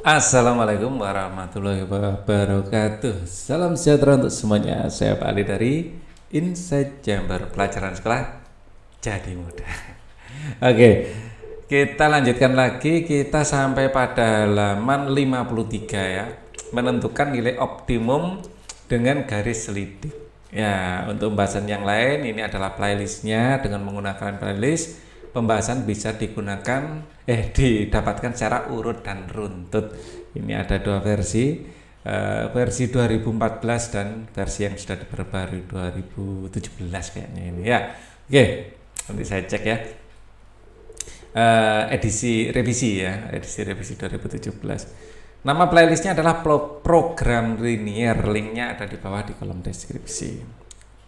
Assalamualaikum warahmatullahi wabarakatuh. Salam sejahtera untuk semuanya. Saya Pak Ali dari Insight Chamber Pelajaran Sekolah Jadi Mudah. Oke, kita lanjutkan lagi. Kita sampai pada halaman 53 ya. Menentukan nilai optimum dengan garis selidik. Ya, untuk pembahasan yang lain ini adalah playlistnya. Dengan menggunakan playlist pembahasan bisa didapatkan secara urut dan runtut. Ini ada dua versi, versi 2014 dan versi yang sudah diperbarui 2017 kayaknya ini ya. Oke, nanti saya cek ya. Edisi revisi 2017. Nama playlistnya adalah program linear, linknya ada di bawah di kolom deskripsi.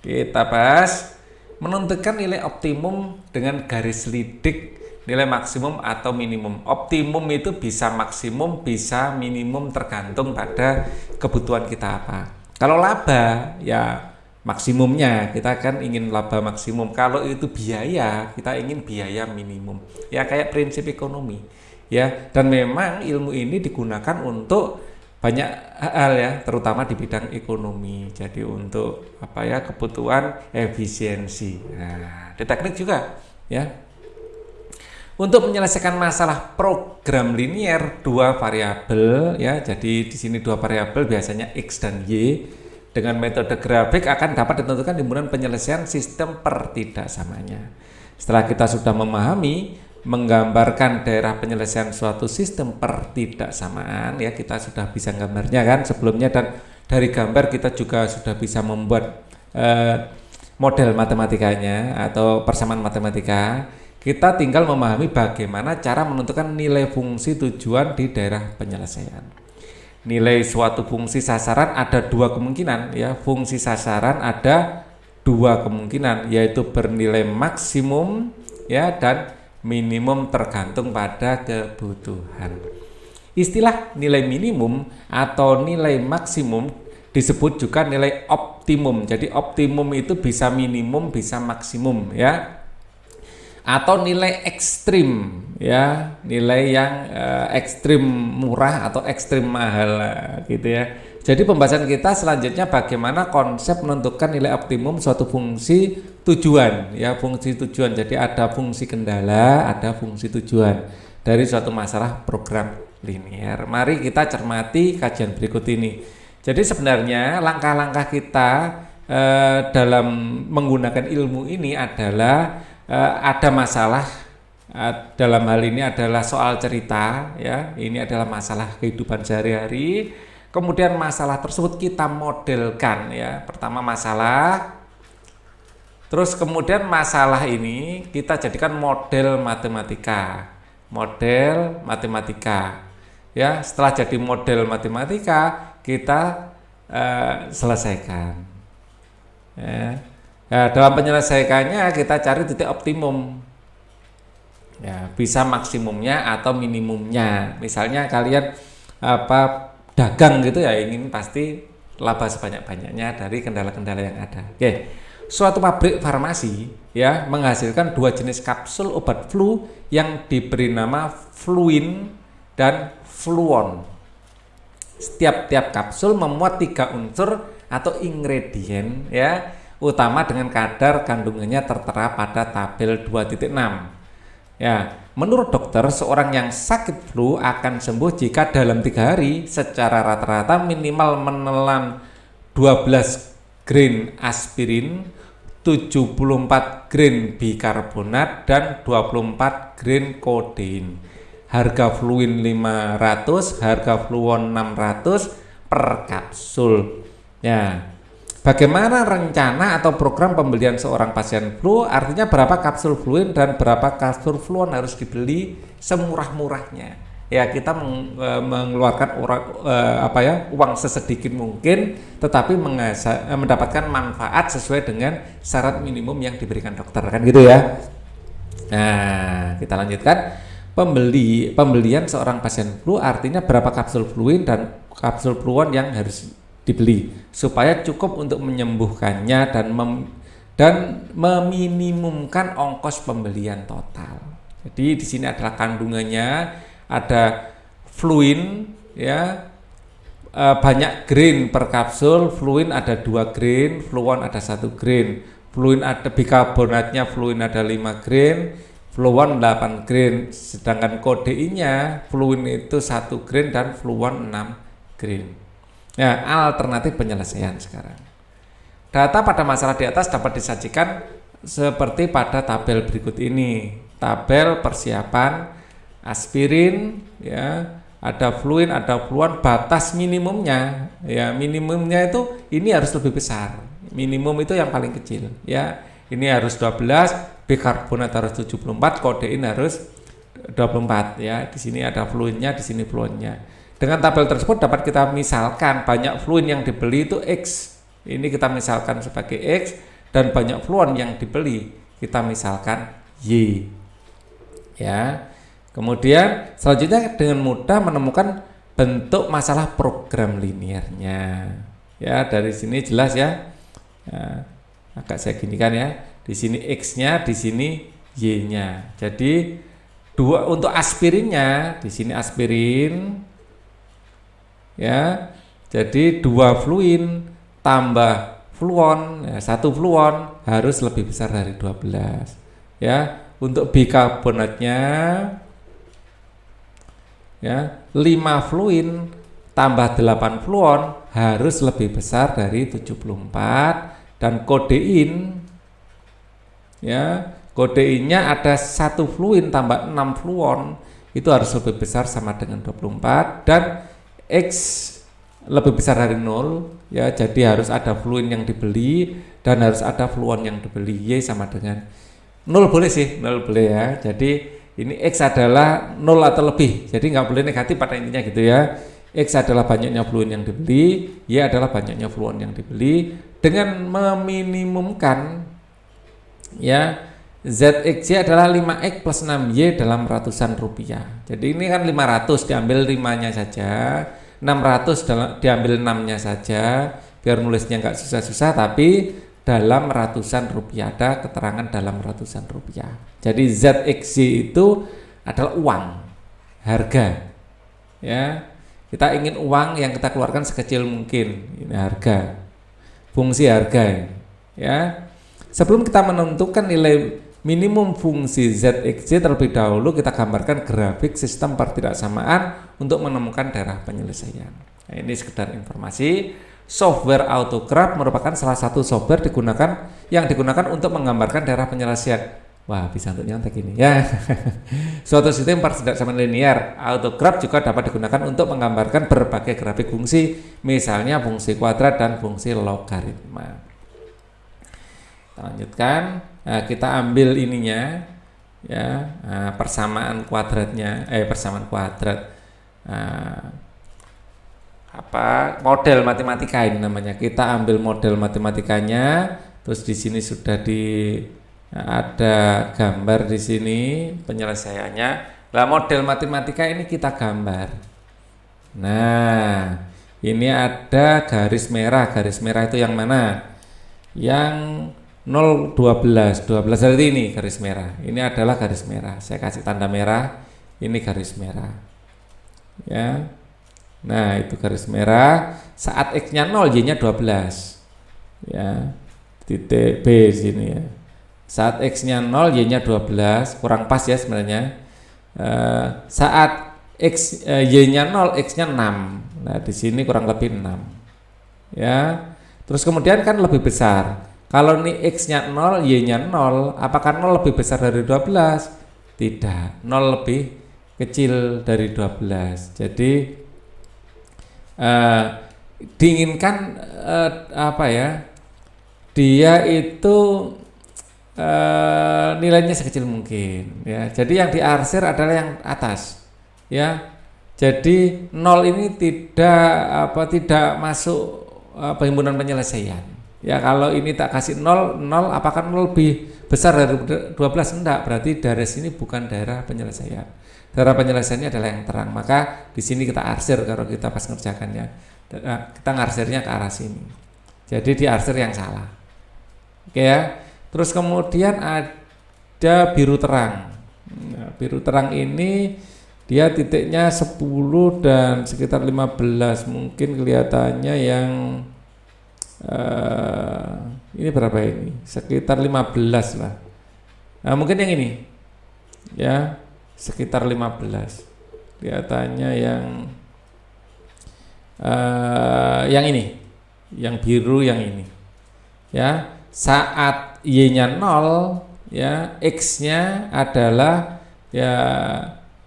Kita bahas menentukan nilai optimum dengan garis lidik, nilai maksimum atau minimum. Optimum itu bisa maksimum, bisa minimum, tergantung pada kebutuhan kita apa. Kalau laba ya maksimumnya, kita kan ingin laba maksimum. Kalau itu biaya, kita ingin biaya minimum. Ya kayak prinsip ekonomi. Ya, dan memang ilmu ini digunakan untuk banyak hal ya, terutama di bidang ekonomi. Jadi untuk kebutuhan efisiensi. Nah, di teknik juga ya. Untuk menyelesaikan masalah program linear dua variabel ya. Jadi di sini dua variabel biasanya X dan Y. Dengan metode grafik akan dapat ditentukan timbunan penyelesaian sistem pertidaksamanya. Setelah kita sudah memahami menggambarkan daerah penyelesaian suatu sistem pertidaksamaan ya, kita sudah bisa gambarnya kan sebelumnya, dan dari gambar kita juga sudah bisa membuat model matematikanya atau persamaan matematika. Kita tinggal memahami bagaimana cara menentukan nilai fungsi tujuan di daerah penyelesaian. Nilai suatu fungsi sasaran ada dua kemungkinan ya. Fungsi sasaran ada dua kemungkinan, yaitu bernilai maksimum ya dan minimum, tergantung pada kebutuhan. Istilah nilai minimum atau nilai maksimum disebut juga nilai optimum. Jadi optimum itu bisa minimum, bisa maksimum ya. Atau nilai ekstrim ya, nilai yang ekstrim murah atau ekstrim mahal gitu ya. Jadi pembahasan kita selanjutnya bagaimana konsep menentukan nilai optimum suatu fungsi tujuan ya, fungsi tujuan. Jadi ada fungsi kendala, ada fungsi tujuan dari suatu masalah program linear. Mari kita cermati kajian berikut ini. Jadi sebenarnya langkah-langkah kita dalam menggunakan ilmu ini adalah ada masalah, dalam hal ini adalah soal cerita ya. Ini adalah masalah kehidupan sehari-hari. Kemudian masalah tersebut kita modelkan ya. Pertama masalah, terus kemudian masalah ini kita jadikan model matematika. Model matematika. Ya, setelah jadi model matematika kita selesaikan. Ya. Nah, dalam penyelesaiannya kita cari titik optimum. Ya, bisa maksimumnya atau minimumnya. Misalnya kalian dagang gitu ya, ingin pasti laba sebanyak-banyaknya dari kendala-kendala yang ada. Oke. Suatu pabrik farmasi ya menghasilkan dua jenis kapsul obat flu yang diberi nama Fluin dan Fluon. Setiap kapsul memuat 3 unsur atau ingredient ya, utama dengan kadar kandungannya tertera pada tabel 2.6. Ya, menurut dokter, seorang yang sakit flu akan sembuh jika dalam 3 hari secara rata-rata minimal menelan 12 grain aspirin, 74 grain bikarbonat, dan 24 grain kodein. Harga Fluin 500, harga Fluon 600 per kapsul. Ya. Bagaimana rencana atau program pembelian seorang pasien flu? Artinya berapa kapsul Fluin dan berapa kapsul Fluon harus dibeli semurah-murahnya. Ya, kita mengeluarkan uang sesedikit mungkin, tetapi mendapatkan manfaat sesuai dengan syarat minimum yang diberikan dokter, kan gitu ya. Nah, kita lanjutkan. Pembelian seorang pasien flu artinya berapa kapsul Fluin dan kapsul Fluon yang harus dibeli supaya cukup untuk menyembuhkannya dan meminimumkan ongkos pembelian total. Jadi di sini adalah kandungannya, ada Fluin ya, banyak grain per kapsul, fluin ada 2 grain, fluon ada 1 grain. Fluin ada bikarbonatnya, fluin ada 5 grain, fluon 8 grain. Sedangkan kodeinnya fluin itu 1 grain dan fluon 6 grain. Nah, alternatif penyelesaian sekarang. Data pada masalah di atas dapat disajikan seperti pada tabel berikut ini. Tabel persiapan aspirin, ya, ada fluin, ada fluon, batas minimumnya, ya, minimumnya itu ini harus lebih besar. Minimum itu yang paling kecil, ya. Ini harus 12, bikarbonat harus 74, kodein harus 24, ya. Di sini ada fluinnya, di sini fluonnya. Dengan tabel tersebut dapat kita misalkan banyak fluin yang dibeli itu X. Ini kita misalkan sebagai X, dan banyak fluon yang dibeli kita misalkan Y. Ya. Kemudian selanjutnya dengan mudah menemukan bentuk masalah program linearnya. Ya, dari sini jelas ya. Nah, agak saya ginikan ya. Di sini X-nya, di sini Y-nya. Jadi untuk aspirinnya, di sini aspirin. Ya. Jadi 2 fluin tambah fluon, ya, 1 fluon harus lebih besar dari 12. Ya, untuk bikarbonatnya, ya, 5 fluin tambah 8 fluon harus lebih besar dari 74, dan kodein, ya, kodeinnya ada 1 fluin tambah 6 fluon itu harus lebih besar sama dengan 24, dan X lebih besar dari 0, ya, jadi harus ada fluin yang dibeli dan harus ada fluon yang dibeli. Y sama dengan 0 boleh sih, 0 boleh ya. Jadi ini X adalah 0 atau lebih, jadi nggak boleh negatif pada intinya gitu ya. X adalah banyaknya fluin yang dibeli, Y adalah banyaknya fluon yang dibeli, dengan meminimumkan, ya, ZXY adalah 5X plus 6Y dalam ratusan rupiah. Jadi ini kan 500, diambil 5-nya saja, 600 diambil 6-nya saja, biar nulisnya nggak susah-susah, tapi dalam ratusan rupiah, ada keterangan dalam ratusan rupiah. Jadi ZXY itu adalah uang, harga, ya. Kita ingin uang yang kita keluarkan sekecil mungkin, ini harga, fungsi harga, ya. Sebelum kita menentukan nilai minimum fungsi ZXY, terlebih dahulu kita gambarkan grafik sistem pertidaksamaan untuk menemukan daerah penyelesaian. Nah, ini sekedar informasi. Software AutoGraph merupakan salah satu software yang digunakan untuk menggambarkan daerah penyelesaian. Wah, bisa untuk nyontek ini ya. Suatu sistem pertidaksamaan linear, AutoGraph juga dapat digunakan untuk menggambarkan berbagai grafik fungsi, misalnya fungsi kuadrat dan fungsi logaritma. Kita lanjutkan. Nah, kita ambil ininya, ya, persamaan kuadratnya, persamaan kuadrat. Model matematika ini namanya. Kita ambil model matematikanya, terus di sini sudah ada gambar di sini penyelesaiannya. Nah, model matematika ini kita gambar. Nah, ini ada garis merah. Garis merah itu yang mana? Yang 0, 12 berarti ini garis merah. Ini adalah garis merah. Saya kasih tanda merah. Ini garis merah. Ya. Nah, itu garis merah. Saat X-nya 0, Y-nya 12. Ya. Titik B sini ya. Saat X-nya 0, Y-nya 12, kurang pas ya sebenarnya. Saat Y-nya 0, X-nya 6. Nah, di sini kurang lebih 6. Ya. Terus kemudian kan lebih besar. Kalau ini X-nya 0, Y-nya 0, apakah 0 lebih besar dari 12? Tidak, 0 lebih kecil dari 12. Jadi diinginkan dia itu nilainya sekecil mungkin, ya. Jadi yang diarsir adalah yang atas, ya. Jadi 0 ini tidak masuk himpunan penyelesaian. Ya, kalau ini tak kasih 0, apakah 0 lebih besar dari 12? Enggak, berarti daerah sini bukan daerah penyelesaian. Daerah penyelesaiannya adalah yang terang. Maka di sini kita arsir kalau kita pas ngerjakannya. Kita ngarsirnya ke arah sini. Jadi diarsir yang salah. Oke ya. Terus kemudian ada biru terang. Nah, biru terang ini Dia titiknya 10 dan sekitar 15. Mungkin kelihatannya yang ini berapa ini? Sekitar 15 lah. Nah, mungkin yang ini. Ya, sekitar 15. Kelihatannya yang ini. Yang biru yang ini. Ya, saat Y-nya 0, ya, X-nya adalah ya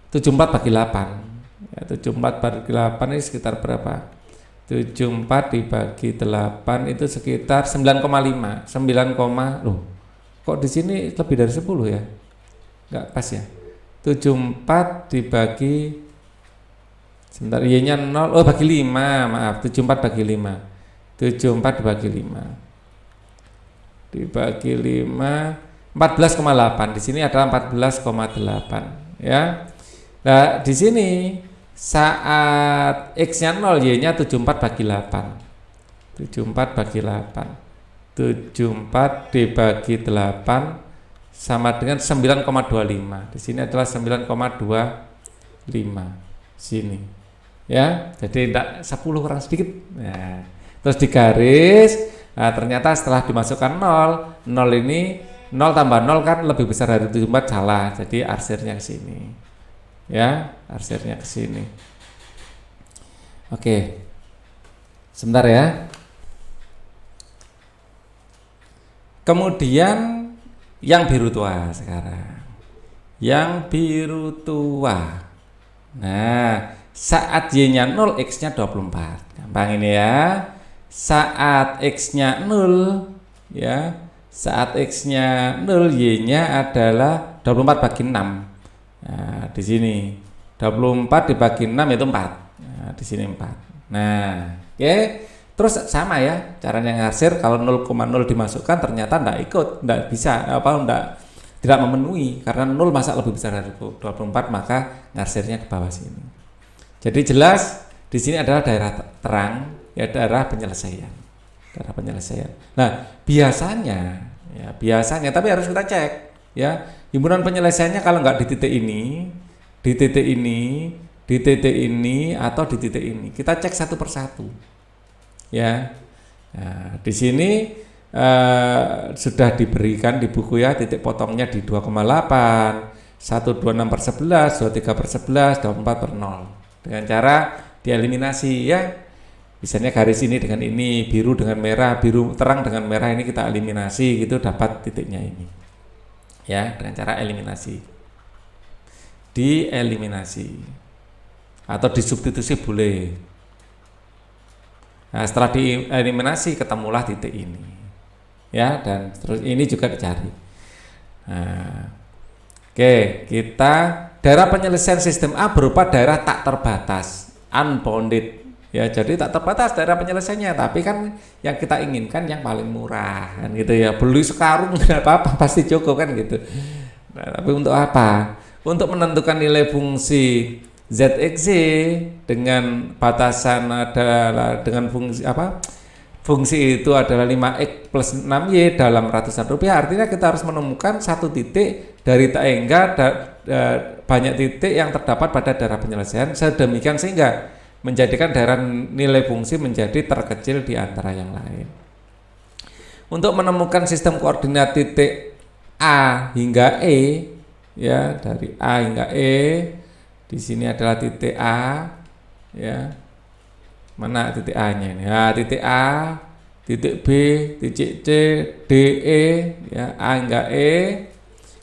74 bagi 8. Ya, 74 bagi 8 ini sekitar berapa? 74 dibagi 8 itu sekitar 9,5. 9, loh. Kok di sini lebih dari 10 ya? Enggak pas ya. 74 dibagi sebentar, Y-nya 0, oh bagi 5, maaf, 74 bagi 5. 74 dibagi 5. Dibagi 5 14,8. Di sini adalah 14,8 ya. Nah, di sini saat X-nya 0, Y-nya 74 bagi 8. 74 bagi 8. 74 dibagi 8 sama dengan 9,25. Di sini adalah 9,25. Sini. Ya, jadi tidak 10 kurang sedikit. Nah, terus digaris. Nah, ternyata setelah dimasukkan 0 ini 0 tambah 0 kan lebih besar dari 74, salah. Jadi arsirnya ke sini. Ya, arsirnya ke sini. Oke. Sebentar ya. Kemudian yang biru tua sekarang. Yang biru tua. Nah, saat Y-nya 0, X-nya 24. Gampang ini ya. Saat X-nya 0, ya. Saat X-nya 0, Y-nya adalah 24 bagi 6. Nah, di sini 24 dibagi 6 itu 4. Nah, di sini 4. Nah, oke. Terus sama ya, caranya ngarsir. Kalau 0,0 dimasukkan ternyata enggak ikut, enggak bisa tidak memenuhi karena 0 masa lebih besar dari 24, maka ngarsirnya ke bawah sini. Jadi jelas di sini adalah daerah terang, ya daerah penyelesaian. Daerah penyelesaian. Nah, biasanya tapi harus kita cek ya. Himpunan penyelesaiannya kalau enggak di titik ini, di titik ini, di titik ini atau di titik ini. Kita cek satu persatu. Ya, nah, di sini sudah diberikan di buku ya, titik potongnya di 2,8, 126/11, 23/11, 24/0 dengan cara dieliminasi ya. Misalnya garis ini dengan ini, biru dengan merah, biru terang dengan merah, ini kita eliminasi gitu, dapat titiknya ini ya, dengan cara eliminasi, dieliminasi atau disubstitusi boleh. Nah, setelah dieliminasi ketemulah titik ini, ya, dan terus ini juga dicari. Nah, oke, kita daerah penyelesaian sistem A berupa daerah tak terbatas, unbounded, ya. Jadi tak terbatas daerah penyelesaiannya, tapi kan yang kita inginkan yang paling murah, kan gitu ya. Beli sekarung nggak apa-apa, pasti cukup kan gitu. Nah, tapi untuk apa? Untuk menentukan nilai fungsi ZXZ dengan batasan adalah dengan fungsi apa? Fungsi itu adalah 5X plus 6Y dalam ratusan rupiah. Artinya kita harus menemukan satu titik dari tak hingga banyak titik yang terdapat pada daerah penyelesaian sedemikian sehingga menjadikan daerah nilai fungsi menjadi terkecil di antara yang lain. Untuk menemukan sistem koordinat titik A hingga E, ya, dari A hingga E. Di sini adalah titik A, ya. Mana titik A-nya ini? Ya, titik A, titik B, titik C, D, E, ya, A hingga E.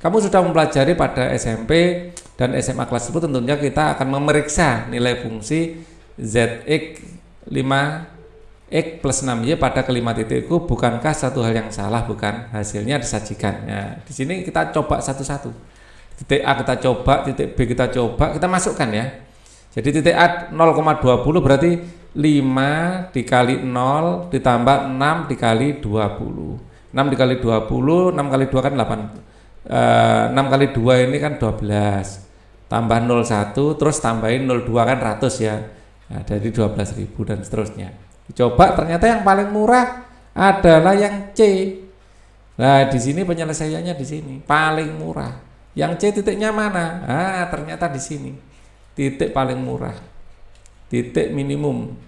Kamu sudah mempelajari pada SMP dan SMA kelas 10, tentunya kita akan memeriksa nilai fungsi ZX 5X plus 6Y pada kelima titikku. Bukankah satu hal yang salah? Bukan, hasilnya disajikan. Nah, di sini kita coba satu-satu. Titik A kita coba, titik B kita coba, kita masukkan ya. Jadi titik A 0,20 berarti 5 dikali 0 ditambah 6 dikali 20. 6 dikali 20, 6 kali 2 kan 8. 6 kali 2 ini kan 12. Tambah 01, terus tambahin 02 kan 100 ya. Nah, dari 12.000 dan seterusnya. Coba ternyata yang paling murah adalah yang C. Nah, di sini penyelesaiannya di sini paling murah. Yang C titiknya mana? Ah, ternyata di sini. titik paling murah, titik minimum,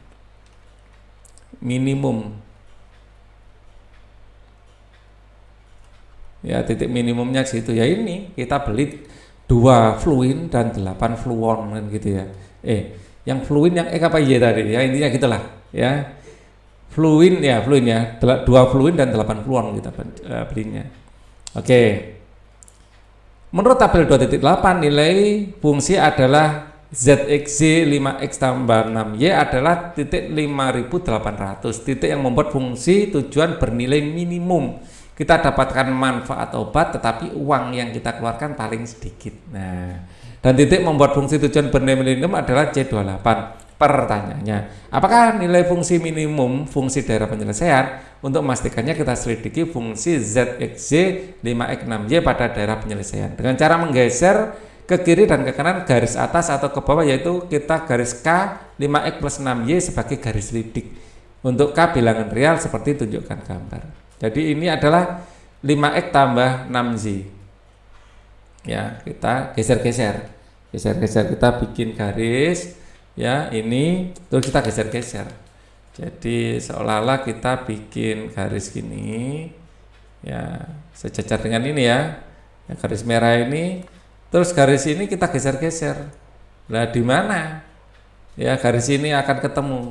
ya titik minimumnya situ ya. Ini kita beli 2 fluin dan 8 fluon kan gitu ya. Yang fluin yang apa Y tadi ya, intinya gitulah ya. Fluin ya 2 fluin dan 8 fluon kita belinya. Oke. Menurut tabel 2.8 nilai fungsi adalah ZXZ 5X tambah 6Y adalah titik 5800, titik yang membuat fungsi tujuan bernilai minimum. Kita dapatkan manfaat obat tetapi uang yang kita keluarkan paling sedikit. Nah, dan titik membuat fungsi tujuan bernilai minimum adalah C28. Pertanyaannya, apakah nilai fungsi minimum fungsi daerah penyelesaian? Untuk memastikannya kita selidiki fungsi ZXZ 5X 6Y pada daerah penyelesaian dengan cara menggeser ke kiri dan ke kanan garis atas atau ke bawah, yaitu kita garis K 5X plus 6Y sebagai garis lidik. Untuk K bilangan real seperti tunjukkan gambar. Jadi ini adalah 5X tambah 6Z. Ya, kita geser-geser, kita bikin garis ya ini, terus kita geser-geser. Jadi seolah-olah kita bikin garis gini ya, sejajar dengan ini ya, garis merah ini. Terus garis ini kita geser-geser. Nah, di mana? Ya, garis ini akan ketemu.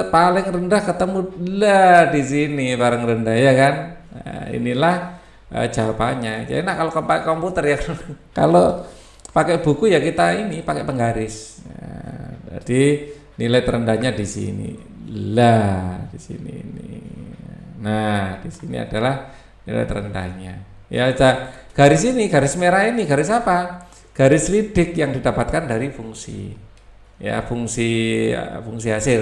Paling rendah ketemu lah di sini paling rendah ya kan. Nah, inilah jawabannya. Jadi kalau pakai komputer ya kalau pakai buku ya kita ini pakai penggaris. Nah, jadi nilai terendahnya di sini. Lah, di sini ini. Nah, di sini adalah nilai terendahnya. Ya, garis ini, garis merah ini, garis apa? Garis lidik yang didapatkan dari fungsi. Ya, fungsi hasil,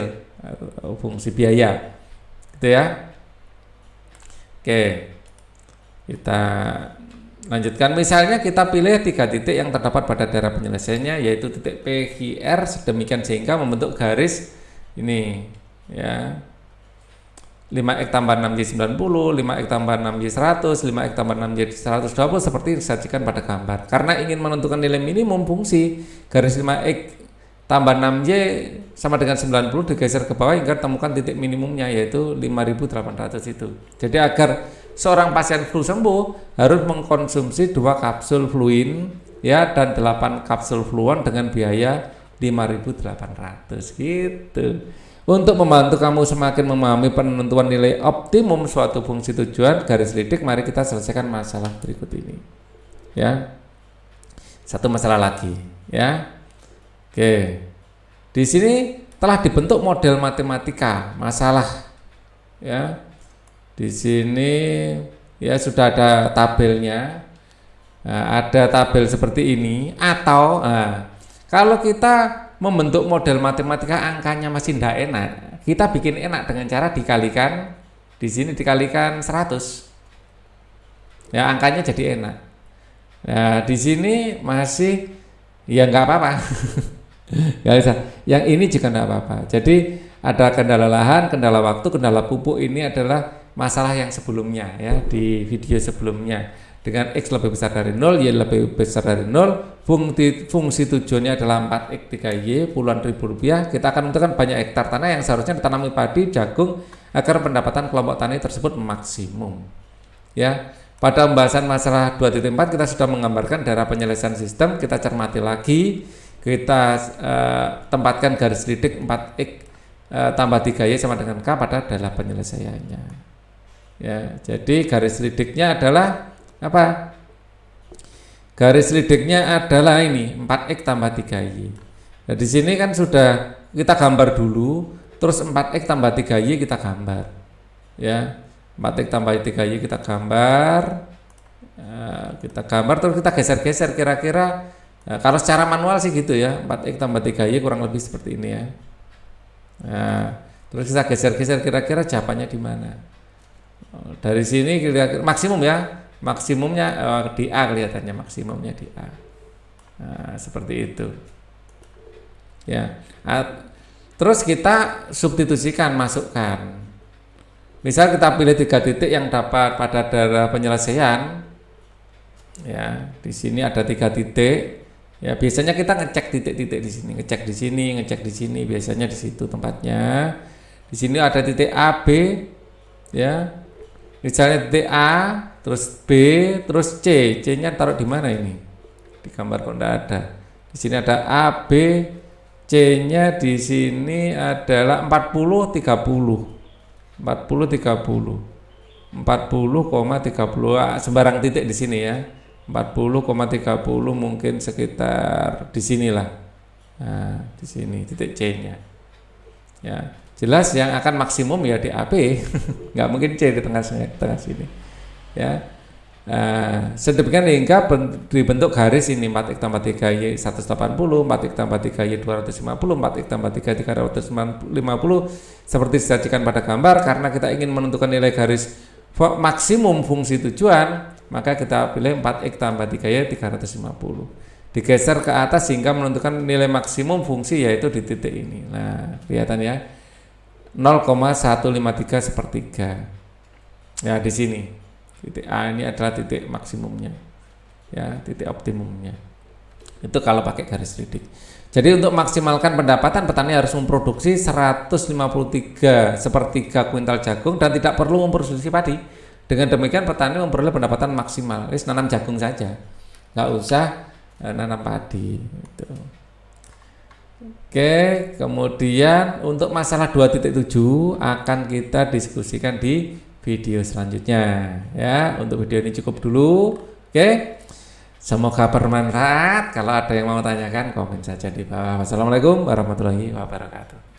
fungsi biaya. Gitu ya. Oke. Kita lanjutkan. Misalnya kita pilih 3 titik yang terdapat pada daerah penyelesaiannya, yaitu titik PQR sedemikian sehingga membentuk garis ini ya. 5X tambah 6Y 90, 5X tambah 6Y 100, 5X tambah 6Y 120 seperti disajikan pada gambar. Karena ingin menentukan nilai minimum fungsi, garis 5X tambah 6Y sama dengan 90 digeser ke bawah hingga temukan titik minimumnya, yaitu 5800 itu. Jadi agar seorang pasien flu sembuh harus mengkonsumsi 2 kapsul fluin ya dan 8 kapsul fluon dengan biaya 5.800 gitu. Untuk membantu kamu semakin memahami penentuan nilai optimum suatu fungsi tujuan garis lidik, mari kita selesaikan masalah berikut ini. Ya. Satu masalah lagi, ya. Oke. Di sini telah dibentuk model matematika masalah. Ya. Di sini ya sudah ada tabelnya. Nah, ada tabel seperti ini atau kalau kita membentuk model matematika angkanya masih tidak enak, kita bikin enak dengan cara dikalikan, di sini dikalikan 100 ya, angkanya jadi enak. Nah, di sini masih ya nggak apa-apa. Nggak bisa. Yang ini juga nggak apa-apa. Jadi ada kendala lahan, kendala waktu, kendala pupuk, ini adalah masalah yang sebelumnya ya, di video sebelumnya. Dengan X lebih besar dari 0, Y lebih besar dari 0, fungsi tujuannya adalah 4X 3Y, puluhan ribu rupiah. Kita akan menentukan banyak hektar tanah yang seharusnya ditanami padi, jagung agar pendapatan kelompok tani tersebut maksimum. Ya, pada pembahasan masalah 2.4 kita sudah menggambarkan daerah penyelesaian sistem. Kita cermati lagi, kita tempatkan garis lidik 4X tambah 3Y sama dengan K pada daerah penyelesaiannya. Ya, jadi garis lidiknya adalah apa? Garis lidiknya adalah ini 4X tambah 3Y. Nah, di sini kan sudah kita gambar dulu, terus 4X tambah 3Y kita gambar. Ya, 4X tambah 3Y kita gambar. Terus kita geser-geser kira-kira. Nah, kalau secara manual sih gitu ya, 4X tambah 3Y kurang lebih seperti ini ya. Nah, terus kita geser-geser kira-kira jawabannya di mana? Dari sini kira-kira maksimum ya. Maksimumnya di A, kelihatannya maksimumnya di A. Nah, seperti itu. Ya. Terus kita substitusikan, masukkan. Misal kita pilih 3 titik yang dapat pada daerah penyelesaian. Ya, di sini ada 3 titik Ya, biasanya kita ngecek titik-titik di sini, ngecek di sini, ngecek di sini, biasanya di situ tempatnya. Di sini ada titik A, B, ya. Misalnya titik A, terus B, terus C. C-nya taruh di mana ini? Di gambar kok enggak ada. Di sini ada A, B, C-nya di sini adalah 40, 30. 40, 30. 40,30, sembarang titik di sini ya. 40,30 mungkin sekitar di sinilah. Nah, di sini titik C-nya. Ya, jelas yang akan maksimum ya di AP, nggak mungkin C di tengah sini. Ya, sedemikian hingga dibentuk garis ini 4x tambah 3y 180, 4x tambah 3y 250, 4x tambah 3y 350 seperti disajikan pada gambar. Karena kita ingin menentukan nilai garis maksimum fungsi tujuan, maka kita pilih 4x tambah 3y 350. Digeser ke atas sehingga menentukan nilai maksimum fungsi yaitu di titik ini. Nah, kelihatan ya. 0,153 sepertiga. Ya, di sini. Titik A ini adalah titik maksimumnya. Ya, titik optimumnya. Itu kalau pakai garis lidik. Jadi untuk maksimalkan pendapatan, petani harus memproduksi 153 sepertiga kuintal jagung dan tidak perlu memproduksi padi. Dengan demikian petani memperoleh pendapatan maksimal. Wis nanam jagung saja, nggak usah nanam padi. Gitu. Oke, kemudian untuk masalah 2.7 akan kita diskusikan di video selanjutnya. Ya, untuk video ini cukup dulu. Oke. Semoga bermanfaat. Kalau ada yang mau tanyakan, komen saja di bawah. Wassalamualaikum warahmatullahi wabarakatuh.